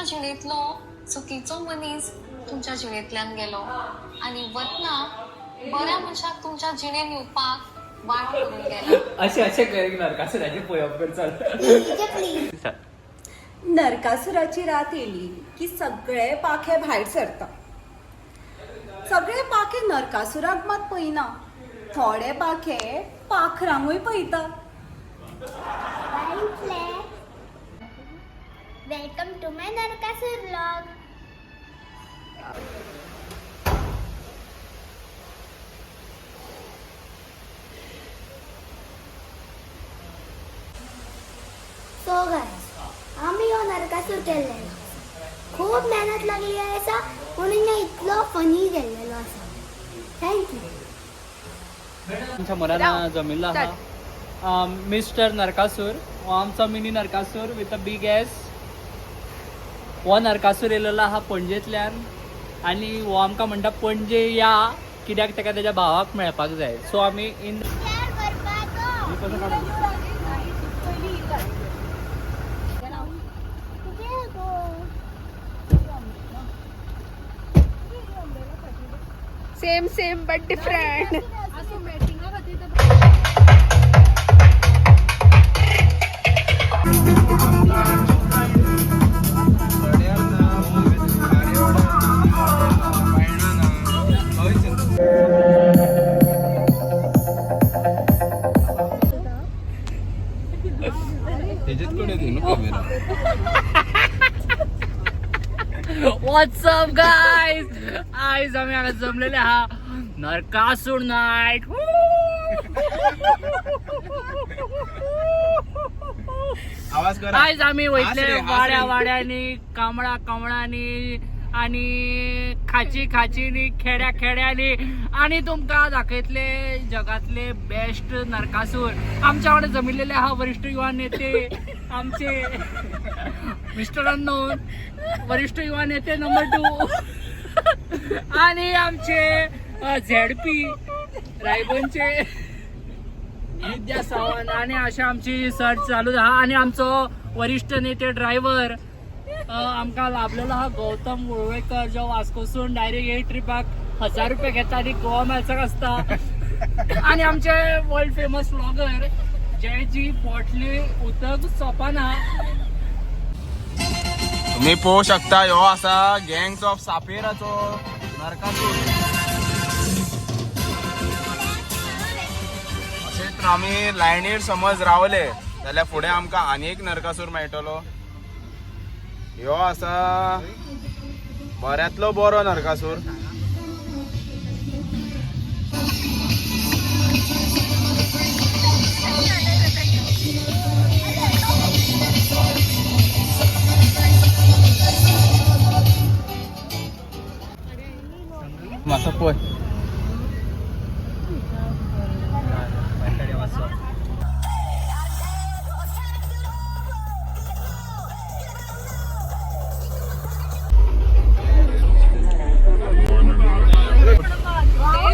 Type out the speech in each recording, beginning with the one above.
तुमच्या जिणेंतलो चुकीचो मनीस तुमच्या जिणेंतल्यान गेलो आनी वतना बऱ्या मनशाक तुमच्या जिणेन येवपाक वाट करून गेला. अशें नरकासुराची पळोवप करता. नरकासुराची रात येयली की सगळे पाखे भायर सरता. सगळे पाखे नरकासुराक मात पळयना, थोडे पाखे पाखरांकूय पळयता. Welcome to my Narakasur vlog. So guys, आम्ही हो नरकासूर केल्लेलो. खूप मेहनत लागली आसा म्हणून इतलो फनी गेल्लेलो आसा. थँक्यू. आमच्या मनान जमिल्लो आहा मिस्टर नरकासूर हो आमचो mini Narakasur with a big S. हो नरकासूर येयलेलो आहा पणजेंतल्यान आनी हो आमकां म्हणटा पणजे या कित्याक ताका तेज्या भावाक मेळपाक जाय. सो आमी in same but different. What's up guys? आज आम्ही हांगा जमलेले आहा नरकासूर नाईट. आज आम्ही वयतले वाड्यांनी कांबळांनी आणि खाचींनी खेड्यांनी आणि तुमकां दाखयतले जगातले बेस्ट नरकासूर. आमच्या वांगडा जमिल्लेले आहा वरिष्ठ युवा नेते आमचे मिस्टर अननोन, वरिष्ठ युवा नेते नंबर 2 आणि आमचे झेडपी रायबनचे विद्या सावंत आणि अशा आमची सर्च चालू आहा. आणि आमचो वरिष्ठ नेते ड्रायव्हर आमकां लाभलेलो आहा गौतम वळवयकर, जो वास्कोसून डायरेक्ट हे ट्रिपाक 1000 रुपया घेता आणि गोवा मॅचाक आसता. आणि आमचे वर्ल्ड फेमस व्लॉगर जयजी पोटली उदक सोंपना. तुम्ही पळोवंक शकता ह्यो आसा गँग्स ऑफ सापेराचो नरकासूर. अशेंच आमी लायनीर समज रावले जाल्यार फुडें आमकां आनी एक नरकासूर मेळटलो. ह्यो आसा बऱ्यांतलो बरो नरकासूर. मासा पळय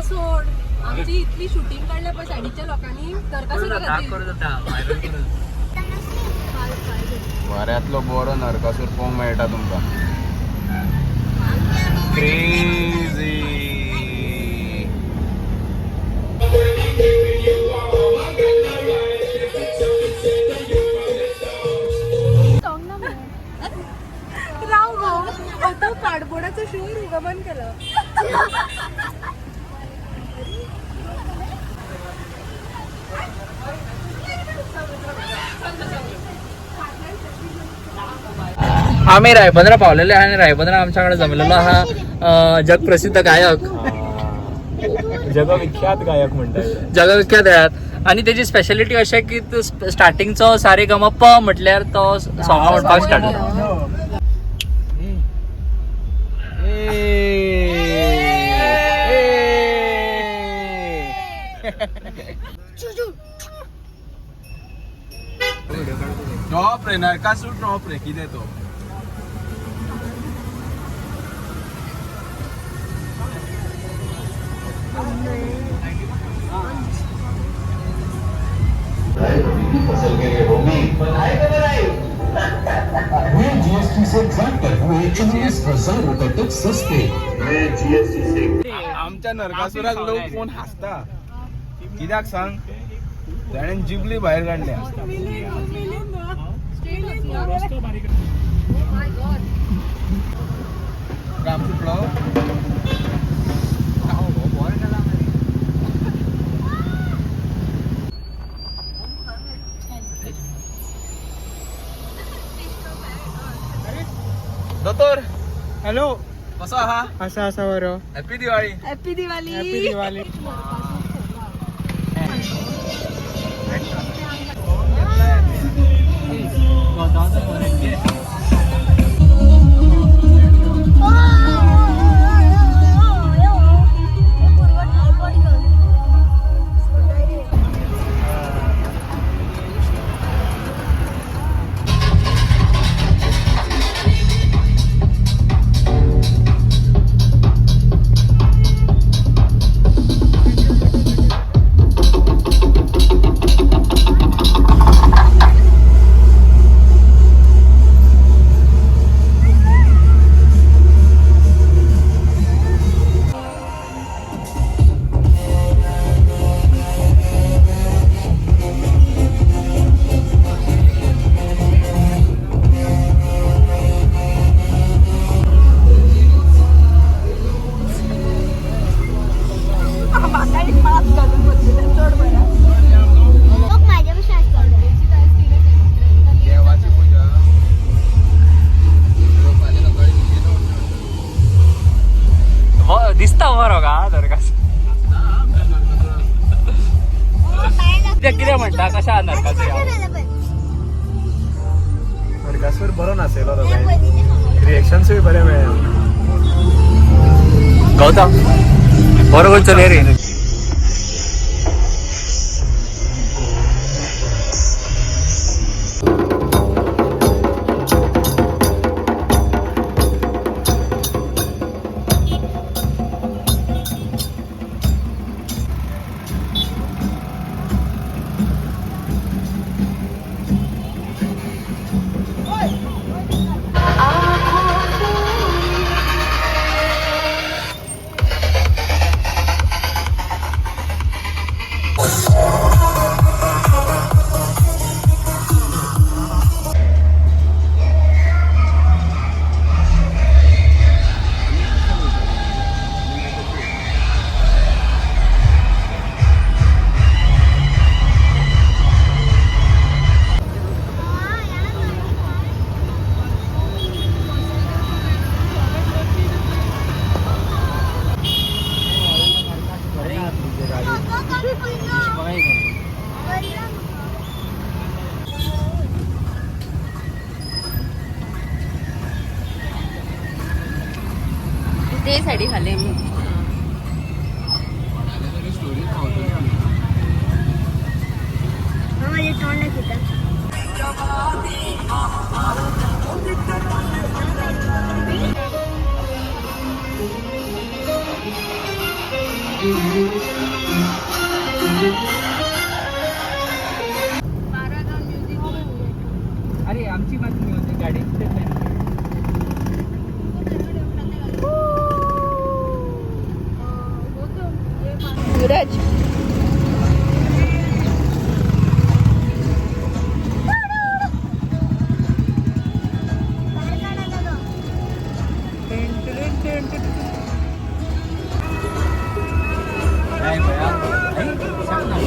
सोड. आमची इतली शूटिंग काढल्या पण साडीच्या लोकांनी बऱ्यांतलो बरो नरकासूर पळोवंक मेळटा तुमकां. क्रेझी. आता कार्डबोर्डाचं शूर उगमन केलं. आम्ही रायबंद्रा पावलेले आणि रायबंद्रा आमच्याकडे जमलेलो हा जगप्रसिद्ध गायक, जगविख्यात गायक म्हणतात. जगविख्यात आहेत. आणि त्याची स्पेशालिटी अशी की स्टार्टिंगचो सारे गम प म्हटल्यार तो सॉंग म्हणपाक स्टार्ट जाता. टॉप रे नरकासूर, टॉप रे. कितें तो फसल के लिए होगी, बनाएगा बनाए। जीएसटी से ट्रैक्टर हुए 40,000 रुपए तक सस्ते। आमच्या नरकासुराक लोक कोण हसता कित्याक सांग त्याने जिबली बाहेर काढल्या काम सुटलो दोतोर हॅलो कसो आहा असा असा बरं happy Diwali happy Diwali happy Diwali लोक माझ्यापेक्षा असतात. देवाची पूजा दिसता बरं का नरकास किती म्हणता कशा नरकास नरकासूर बरो नासेलो रिएक्शन्स बरे मेळ्ळे गौतम बरोबर चले रे ते साडी खाल्ले मी माझे तोंड होतं. अरे आमची बातमी होती गाडी सूरज काय बया सांग ना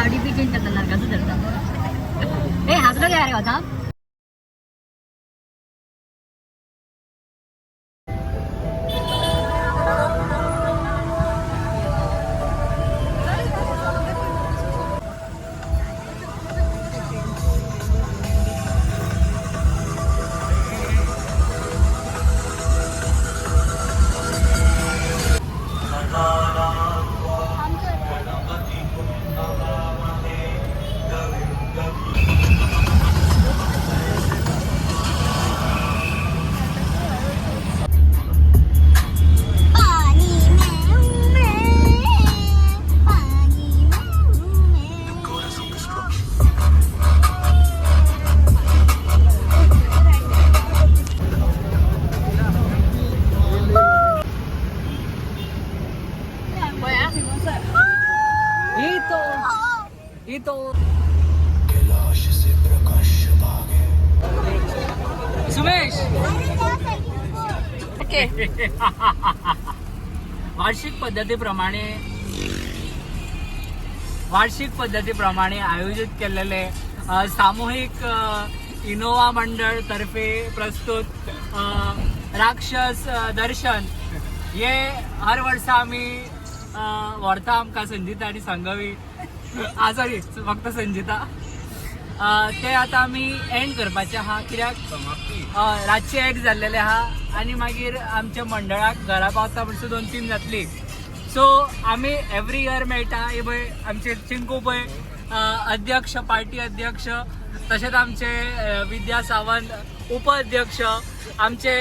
गाडी बी चेंज करता नरकासूर धरता ए हसलो काय रे होता सुमेश ओके वार्षिक पद्धतीप्रमाणे आयोजित केलेले सामूहिक इनोवा मंडळ तर्फे प्रस्तुत राक्षस दर्शन हे हर वर्सा आम्ही व्हरता आमकां संजिता आनी संगवी सॉरी फक्त संजिता ते आता आमी एंड करपाचे आहा कित्याक रातचे 1 जाल्लेले आहा आनी मागीर आमच्या मंडळाक घरा पावता म्हणसर 2-3 जातली सो आमी एवरी इयर मेळटा हे पळय आमचे चिंकू पळय अध्यक्ष पार्टी अध्यक्ष तशेंच आमचे विद्या सावंत उपाध्यक्ष आमचे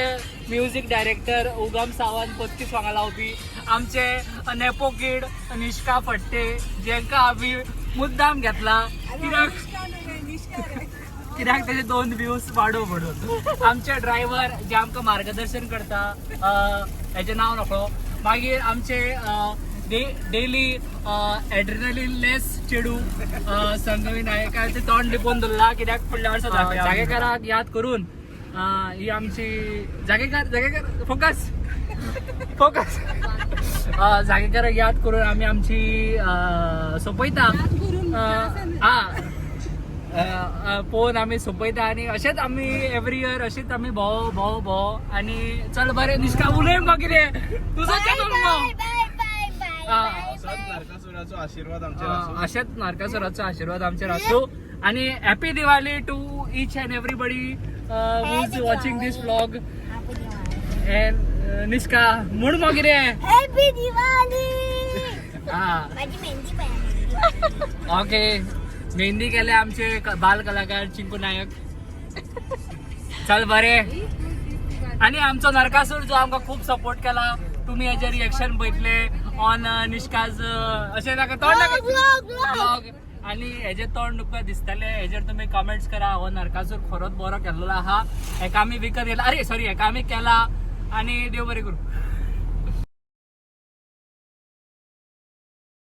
म्युझिक डायरेक्टर उगम सावंत 35 वांगा लावपी आमचे नेपो किड निष्का फट्टे जेंकां आमी मुद्दाम घेतला कित्याक तेजे 2 व्ह्यूज वाडो म्हणून आमचे ड्रायव्हर जे आमकां मार्गदर्शन करता हेजें नांव नकळो मागीर आमचे डेली एड्रेनलिनलेस चेडू संगवी नायकाचे तोंड लिपोवन दवरला कित्याक फुडल्या वर्सा जागेकाराक याद करून ही आमची जागेकार फोकस जागेकाराक याद करून आमी आमची सोंपयता पोवन आमी सोंपयता आनी अशेंच आमी एवरी इयर अशीच आमी भोव आनी चल बरें निष्का उलय मगो कितें तुजो चॅनल मगो नरकासुराचो आशीर्वाद आमचेर आसूं अशेंच नरकासुराचो आशीर्वाद आमचेर आसूं आनी happy Diwali to each and everybody who is watching this vlog and निष्का म्हूण मगो कितें हॅपी दिवाळी माझी मेहंदी पाहिजे ओके मेहंदी केले आमचे बाल कलाकार चिंकू नायक चल बरे आणि आमचो नरकासूर जो आमकां खूप सपोर्ट केला तुम्ही हेजे रिएक्शन पळयतले ऑन निष्काज अशें नाका तोंड ब्लॉग आणि हेजे तोंड तुमकां दिसतले हेजेर तुमी कमेंट्स करा हो नरकासूर खरोच बरो केल्लो आहा हेका आमी विकत घेतला अरे सॉरी हेका आमी केला आणि देव बरें करूं.